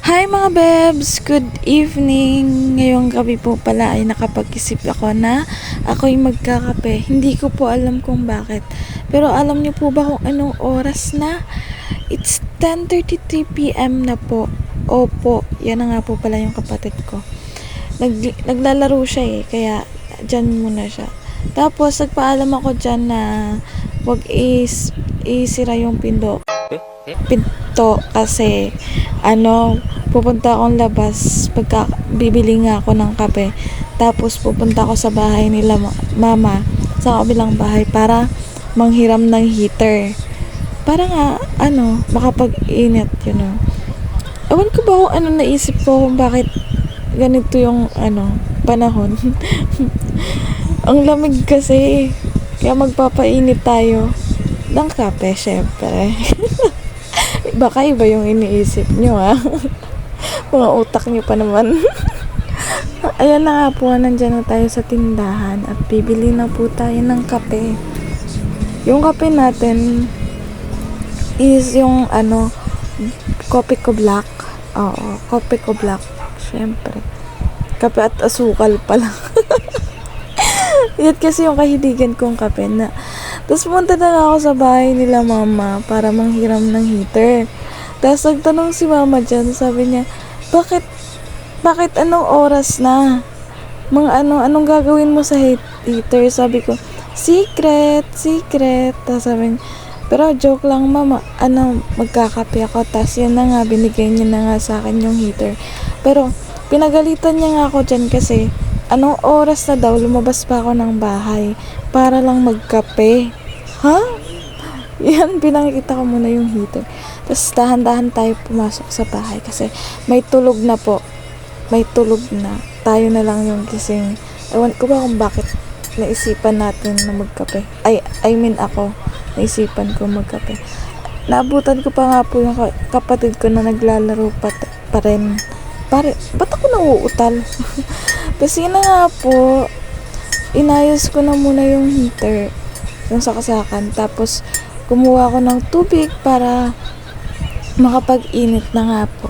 Hi mga bebs! Good evening! Ngayong gabi po pala ay nakapag-isip ako na ako'y magkakape. Hindi ko po alam kung bakit. Pero alam niyo po ba kung anong oras na? It's 10:33 p.m. na po. Opo, yan na nga po pala yung kapatid ko. Naglalaro siya kaya dyan muna siya. Tapos nagpaalam ako dyan na wag isira yung pinto kasi pupunta akong labas bibili nga ako ng kape, tapos pupunta ako sa bahay nila mama sa kabilang bahay para manghiram ng heater para nga makapag-init, ewan ko ba kung ano naisip ko kung bakit ganito yung panahon. Ang lamig kasi kaya magpapainit tayo ng kape, syempre. Baka iba yung iniisip nyo mga utak nyo pa naman. Ayan na nga po, nandyan na tayo sa tindahan at bibili na po tayo ng kape. Yung kape natin is yung Kopiko Black. Oo, Kopiko Black, syempre. Kape at asukal pala. Yan kasi yung kahilingan kong kape na. Tapos pumunta na ako sa bahay nila mama para manghiram ng heater. Tapos nagtanong si mama dyan, sabi niya, bakit anong oras na? Anong gagawin mo sa heater? Sabi ko, secret. Tapos sabi niya, pero joke lang mama, magkakape ako. Tapos yan na nga, binigay niya na nga sa akin yung heater. Pero pinagalitan niya nga ako dyan kasi anong oras na daw, lumabas pa ako ng bahay para lang magkape. Yan, pinakita ko muna yung heater. Tapos dahan-dahan tayo pumasok sa bahay kasi may tulog na po. May tulog na. Tayo na lang yung gising. Ewan ko ba kung bakit naisipan natin na magkape. Ako, naisipan ko magkape. Naabutan ko pa nga po yung kapatid ko na naglalaro pa rin. Ba't ako nauutal? Kasi na nga po, inayos ko na muna yung heater, yung sakasakan. Tapos, kumuha ko ng tubig para makapag-init na nga po.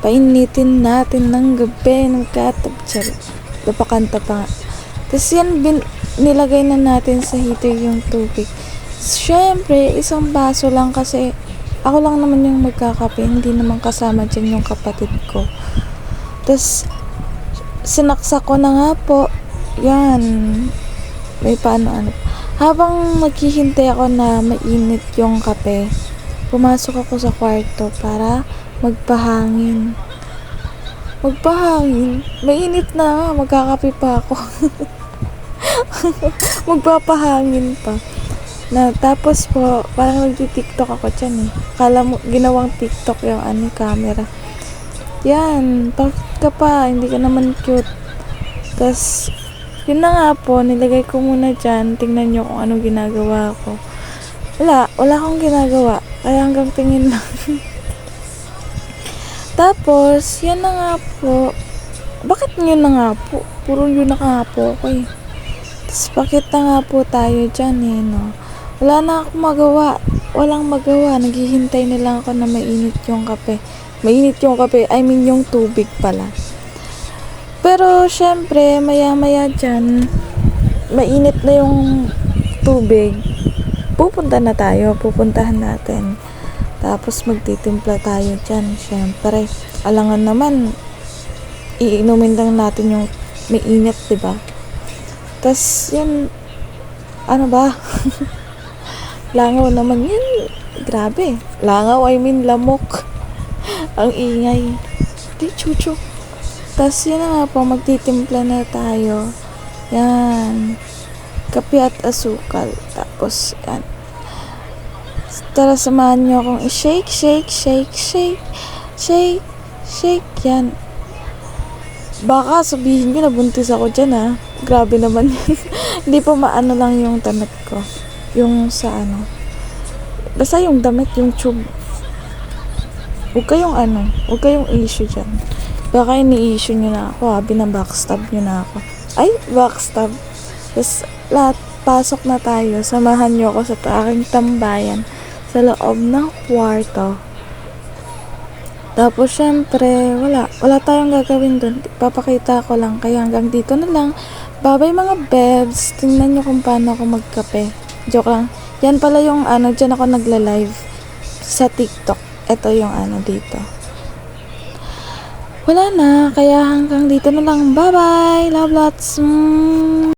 Painitin natin ng gabi ng katabtsari. Napakanta pa nga. Tapos yan, nilagay na natin sa heater yung tubig. Siyempre, isang baso lang kasi ako lang naman yung magkakape. Hindi naman kasama dyan yung kapatid ko. Tapos, sinaksak ko na nga po. Yan. May habang naghihintay ako na mainit yung kape, pumasok ako sa kwarto para magpahangin. Mainit na, magkakape pa ako. Magpapahangin pa. Tapos po, parang nagti-tiktok ako dyan Kala mo, ginawang tiktok yung camera. Yan, bakit ka pa? Hindi ka naman cute. Tapos, yun na nga po, nilagay ko muna dyan. Tingnan nyo kung anong ginagawa ko. Wala akong ginagawa. Kaya hanggang tingin lang. Tapos, yan na nga po. Bakit yun na nga po? Puro yun na nga po ako Tapos, bakit na nga po tayo dyan no? Wala na akong magawa. Walang magawa. Naghihintay na lang ako na mainit yung kape. Yung tubig pala. Pero, syempre, maya-maya dyan, mainit na yung tubig. Pupuntahan natin. Tapos, magtitimpla tayo dyan. Syempre, alangan naman, iinumin lang natin yung mainit, diba? Tapos, yan, langaw naman yan. Grabe. Langaw, lamok. Ang ingay. Di, chucho. Tapos yun na nga po, magtitimpla na tayo. Yan. Kape at asukal. Tapos, yan. Tara, samahan nyo akong shake. Yan. Baka sabihin ko, nabuntis ako dyan Grabe naman yun. Hindi pa maano lang yung damit ko. Yung sa basta yung damit, yung tube. Huwag kayong issue dyan. Baka ini-issue nyo na ako binabackstab nyo na ako. Backstab. Tapos, pasok na tayo. Samahan nyo ako sa aking tambayan sa loob ng kwarto. Tapos, syempre, wala tayong gagawin dun. Papakita ko lang. Kaya hanggang dito na lang. Bye-bye mga bebs. Tingnan nyo kung paano ako magkape. Joke lang. Yan pala yung dyan ako nagla-live sa TikTok. Ito yung dito. Wala na. Kaya hanggang dito na lang. Bye-bye. Love lots.